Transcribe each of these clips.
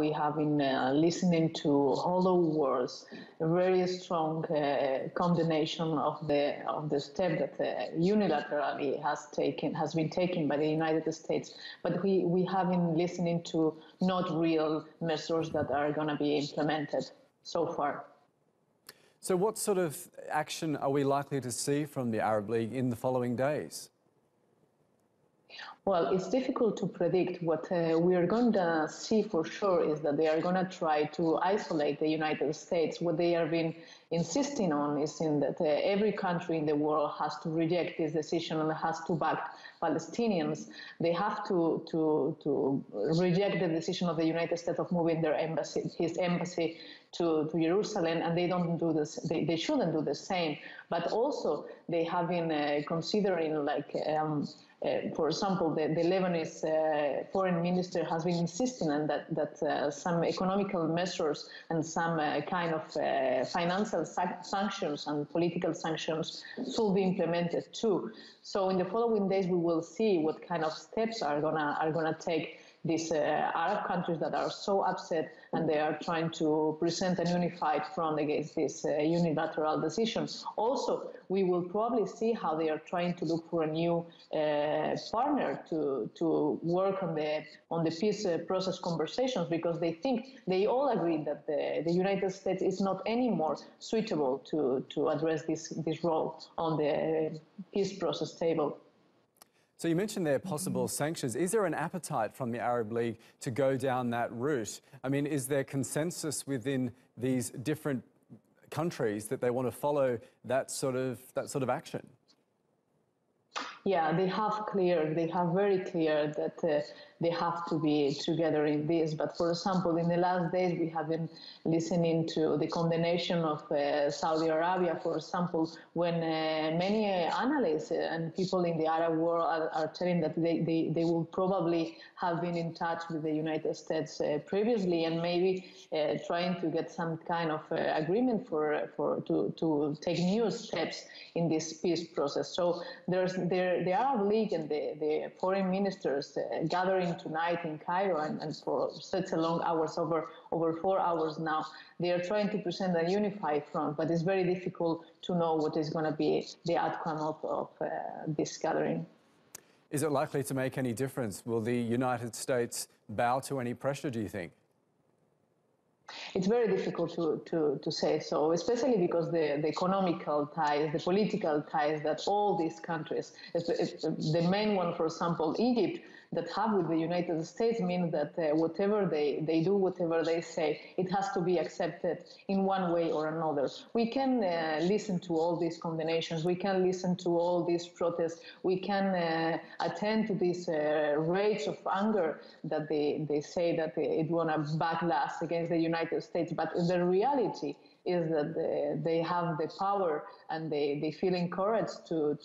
we have been listening to hollow words, a very strong condemnation of the step that unilaterally has been taken by the United States. But we have been listening to not real measures that are going to be implemented so far. So what sort of action are we likely to see from the Arab League in the following days? Well, it's difficult to predict. What we are going to see for sure is that they are going to try to isolate the United States. What they have been insisting on is that every country in the world has to reject this decision and has to back Palestinians. They have to reject the decision of the United States of moving his embassy to Jerusalem, and they don't do this. They shouldn't do the same. But also, they have been considering, like, for example, the Lebanese foreign minister has been insisting on that some economical measures and some kind of financial sanctions and political sanctions should be implemented too. So in the following days, we will see what kind of steps are gonna take these Arab countries that are so upset, and they are trying to present a unified front against this unilateral decision. Also, we will probably see how they are trying to look for a new partner to work on the peace process conversations, because they all agree that the United States is not anymore suitable to address this role on the peace process table. So you mentioned there are possible sanctions. Is there an appetite from the Arab League to go down that route? I mean, is there consensus within these different countries that they want to follow that sort of action? Yeah, they have very clear that they have to be together in this. But for example, in the last days, we have been listening to the condemnation of Saudi Arabia, for example, when many analysts and people in the Arab world are telling that they will probably have been in touch with the United States previously, and maybe trying to get some kind of agreement to take new steps in this peace process. So the Arab League and the foreign ministers gathering tonight in Cairo, and for such a long hours, over 4 hours now, they are trying to present a unified front, but it's very difficult to know what is going to be the outcome of this gathering. Is it likely to make any difference? Will the United States bow to any pressure, do you think? It's very difficult to say so, especially because the economical ties, the political ties that all these countries, the main one, for example, Egypt, that have with the United States, mean that whatever they do, whatever they say, it has to be accepted in one way or another. We can listen to all these condemnations, we can listen to all these protests, we can attend to this rage of anger that they say that it want to backlash against the United States, but the reality is that they have the power and they feel encouraged to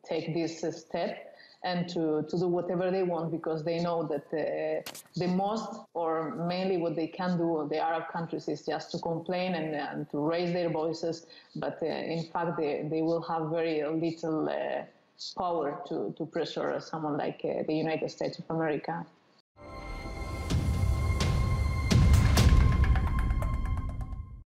take this step and to do whatever they want, because they know that the most, or mainly what they can do, the Arab countries, is just to complain and to raise their voices, but in fact they will have very little power to pressure someone like the United States of America.